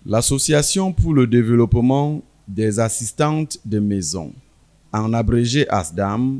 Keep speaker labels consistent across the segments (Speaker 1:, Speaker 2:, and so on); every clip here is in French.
Speaker 1: L'Association pour le développement des assistantes de maison, en abrégé ASDAM,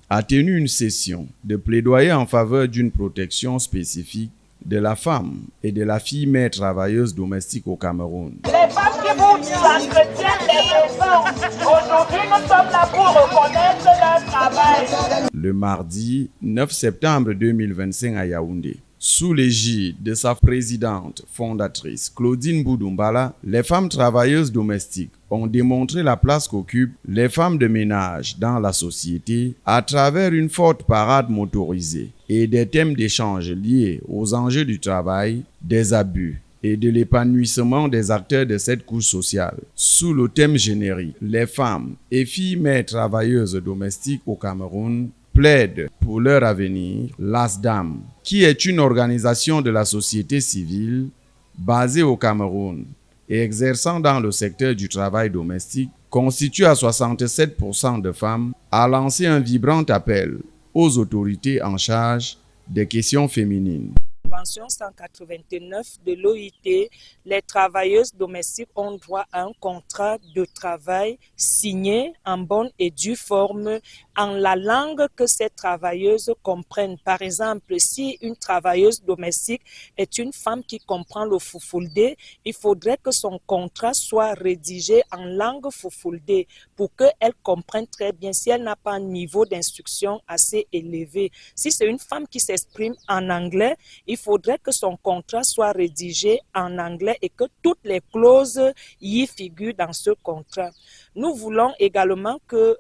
Speaker 1: a tenu une session de plaidoyer en faveur d'une protection spécifique de la femme et de la fille mère travailleuse domestique au Cameroun.
Speaker 2: Les femmes qui vous entretiennent les maisons, aujourd'hui nous sommes là pour reconnaître leur travail.
Speaker 1: Le mardi 9 septembre 2025 à Yaoundé, sous l'égide de sa présidente fondatrice Claudine Boudoumbala, les femmes travailleuses domestiques ont démontré la place qu'occupent les femmes de ménage dans la société à travers une forte parade motorisée et des thèmes d'échange liés aux enjeux du travail, des abus et de l'épanouissement des acteurs de cette couche sociale. Sous le thème générique « Les femmes et filles mères travailleuses domestiques au Cameroun plaident pour leur avenir », l'ASDAM, qui est une organisation de la société civile basée au Cameroun et exerçant dans le secteur du travail domestique, constitue à 67% de femmes, a lancé un vibrant appel aux autorités en charge des questions féminines.
Speaker 3: Convention 189 de l'OIT, les travailleuses domestiques ont droit à un contrat de travail signé en bonne et due forme en la langue que ces travailleuses comprennent. Par exemple, si une travailleuse domestique est une femme qui comprend le Fufulde, il faudrait que son contrat soit rédigé en langue Fufulde pour qu'elle comprenne très bien si elle n'a pas un niveau d'instruction assez élevé. Si c'est une femme qui s'exprime en anglais, il faudrait que son contrat soit rédigé en anglais et que toutes les clauses y figurent dans ce contrat. Nous voulons également que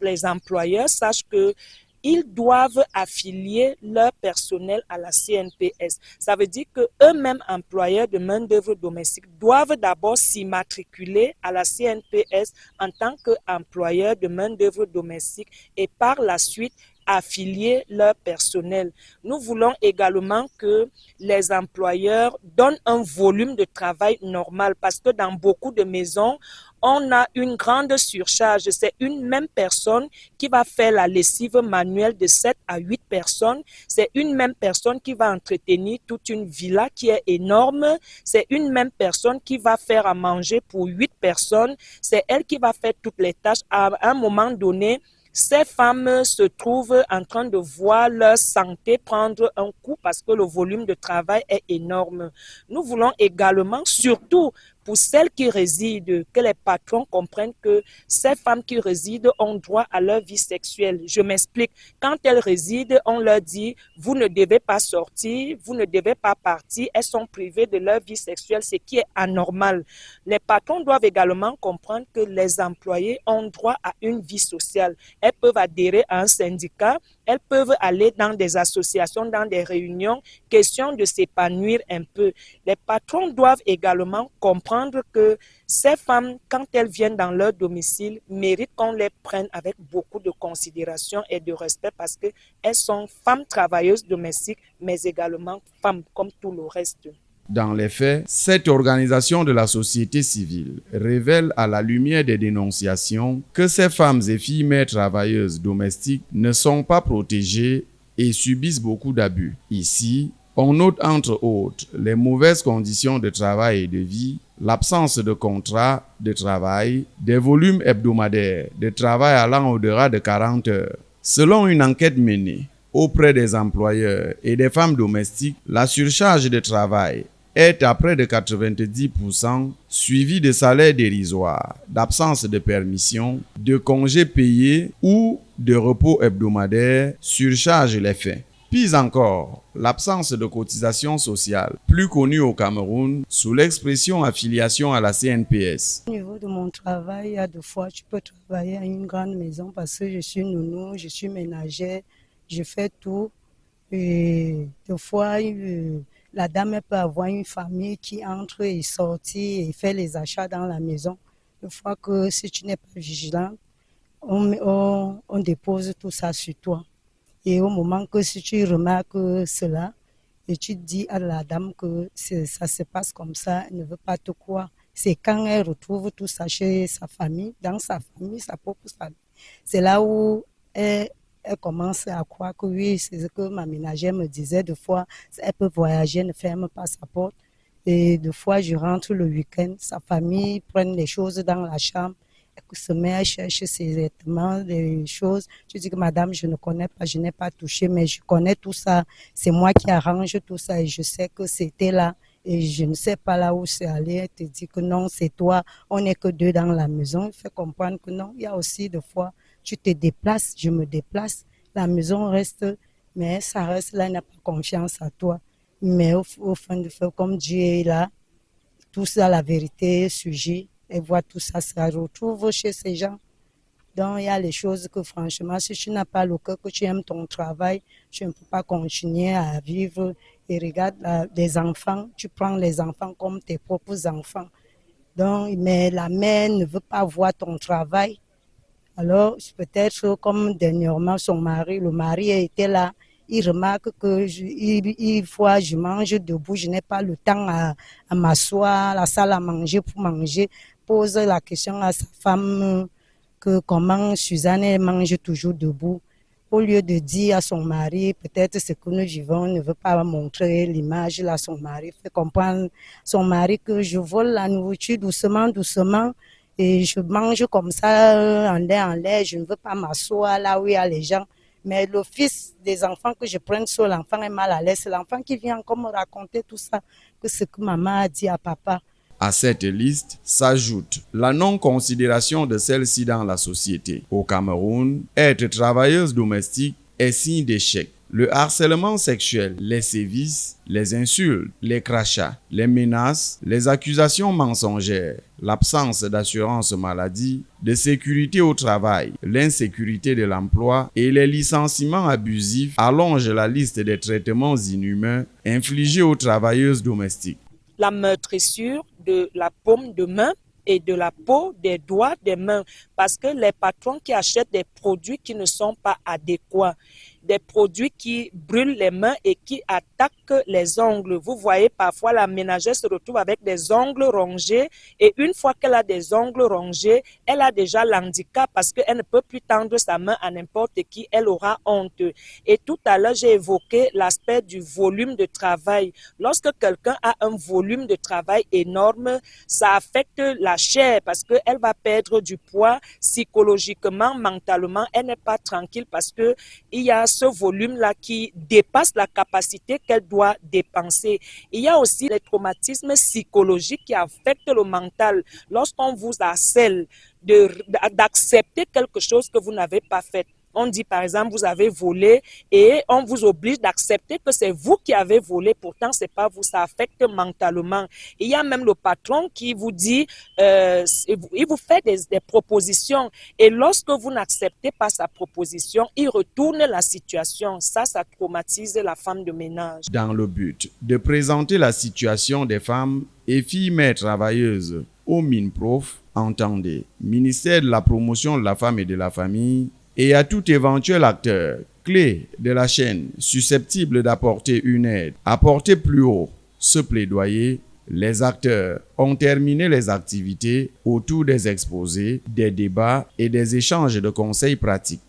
Speaker 3: les employeurs sachent que ils doivent affilier leur personnel à la CNPS. Ça veut dire que eux-mêmes, employeurs de main-d'œuvre domestique, doivent d'abord s'immatriculer à la CNPS en tant qu'employeurs de main-d'œuvre domestique et par la suite affilier leur personnel. Nous voulons également que les employeurs donnent un volume de travail normal parce que dans beaucoup de maisons, on a une grande surcharge. C'est une même personne qui va faire la lessive manuelle de 7 à 8 personnes. C'est une même personne qui va entretenir toute une villa qui est énorme. C'est une même personne qui va faire à manger pour 8 personnes. C'est elle qui va faire toutes les tâches. À un moment donné, ces femmes se trouvent en train de voir leur santé prendre un coup parce que le volume de travail est énorme. Nous voulons également, surtout pour celles qui résident, que les patrons comprennent que ces femmes qui résident ont droit à leur vie sexuelle. Je m'explique. Quand elles résident, on leur dit, vous ne devez pas sortir, vous ne devez pas partir. Elles sont privées de leur vie sexuelle, ce qui est anormal. Les patrons doivent également comprendre que les employés ont droit à une vie sociale. Elles peuvent adhérer à un syndicat, elles peuvent aller dans des associations, dans des réunions, question de s'épanouir un peu. Les patrons doivent également comprendre que ces femmes, quand elles viennent dans leur domicile, méritent qu'on les prenne avec beaucoup de considération et de respect parce qu'elles sont femmes travailleuses domestiques, mais également femmes comme tout le reste.
Speaker 1: Dans les faits, cette organisation de la société civile révèle à la lumière des dénonciations que ces femmes et filles mères travailleuses domestiques ne sont pas protégées et subissent beaucoup d'abus. Ici, on note entre autres les mauvaises conditions de travail et de vie, l'absence de contrat de travail, des volumes hebdomadaires de travail allant au-delà de 40 heures. Selon une enquête menée auprès des employeurs et des femmes domestiques, la surcharge de travail est à près de 90%, suivi de salaires dérisoires, d'absence de permission, de congés payés ou de repos hebdomadaires surcharge les faits. Pis encore, l'absence de cotisation sociale, plus connue au Cameroun sous l'expression affiliation à la CNPS.
Speaker 4: Au niveau de mon travail, il y a deux fois, tu peux travailler à une grande maison parce que je suis nounou, je suis ménagère, je fais tout. Et deux fois, la dame peut avoir une famille qui entre et sortit et fait les achats dans la maison. Une fois que si tu n'es pas vigilant, on dépose tout ça sur toi. Et au moment que si tu remarques cela et tu dis à la dame que ça se passe comme ça, elle ne veut pas te croire, c'est quand elle retrouve tout ça chez sa famille, dans sa famille, sa propre famille. C'est là où elle commence à croire que oui, c'est ce que ma ménagère me disait. Des fois, elle peut voyager, ne ferme pas sa porte. Et des fois, je rentre le week-end, sa famille prend les choses dans la chambre, elle se met à chercher ses vêtements, des choses. Je dis que madame, je ne connais pas, je n'ai pas touché, mais je connais tout ça. C'est moi qui arrange tout ça et je sais que c'était là. Et je ne sais pas là où c'est allé. Elle te dit que non, c'est toi. On n'est que deux dans la maison. Il fait comprendre que non, il y a aussi des fois, tu te déplaces, je me déplace. La maison reste, mais ça reste là, elle n'a pas confiance à toi. Mais au fin de fait, comme Dieu est là, tout ça, la vérité surgit. Elle voit tout ça, ça retrouve chez ces gens. Donc, il y a les choses que franchement, si tu n'as pas le cœur, que tu aimes ton travail, tu ne peux pas continuer à vivre. Et regarde, les enfants, tu prends les enfants comme tes propres enfants. Donc, mais la mère ne veut pas voir ton travail. Alors, peut-être comme dernièrement, le mari était là, il remarque que une fois je mange debout, je n'ai pas le temps à m'asseoir à la salle à manger pour manger. Pose la question à sa femme que comment Suzanne mange toujours debout. Au lieu de dire à son mari, peut-être ce que nous vivons, ne veut pas montrer l'image à son mari, fait comprendre son mari que je vole la nourriture doucement, doucement, et je mange comme ça, en l'air, je ne veux pas m'asseoir là où il y a les gens. Mais le fils des enfants que je prenne sur l'enfant est mal à l'aise. C'est l'enfant qui vient encore me raconter tout ça, que ce que maman a dit à papa.
Speaker 1: À cette liste s'ajoute la non-considération de celle-ci dans la société. Au Cameroun, être travailleuse domestique est signe d'échec. Le harcèlement sexuel, les sévices, les insultes, les crachats, les menaces, les accusations mensongères, l'absence d'assurance maladie, de sécurité au travail, l'insécurité de l'emploi et les licenciements abusifs allongent la liste des traitements inhumains infligés aux travailleuses domestiques.
Speaker 3: La meurtrissure de la paume de main et de la peau des doigts des mains, parce que les patrons qui achètent des produits qui ne sont pas adéquats, des produits qui brûlent les mains et qui attaquent les ongles. Vous voyez, parfois la ménagère se retrouve avec des ongles rongés et une fois qu'elle a des ongles rongés, elle a déjà l'handicap parce qu'elle ne peut plus tendre sa main à n'importe qui, elle aura honte. Et tout à l'heure, j'ai évoqué l'aspect du volume de travail. Lorsque quelqu'un a un volume de travail énorme, ça affecte la chair parce qu'elle va perdre du poids psychologiquement, mentalement, elle n'est pas tranquille parce que il y a ce volume-là qui dépasse la capacité qu'elle doit dépenser. Il y a aussi les traumatismes psychologiques qui affectent le mental. Lorsqu'on vous harcèle d'accepter quelque chose que vous n'avez pas fait. On dit par exemple, vous avez volé et on vous oblige d'accepter que c'est vous qui avez volé. Pourtant, c'est pas vous, ça affecte mentalement. Il y a même le patron qui vous dit, il vous fait des propositions et lorsque vous n'acceptez pas sa proposition, il retourne la situation. Ça traumatise la femme de ménage.
Speaker 1: Dans le but de présenter la situation des femmes et filles mères travailleuses au MINPROF, entendez, ministère de la promotion de la femme et de la famille, et à tout éventuel acteur clé de la chaîne susceptible d'apporter une aide, apporter plus haut ce plaidoyer, les acteurs ont terminé les activités autour des exposés, des débats et des échanges de conseils pratiques.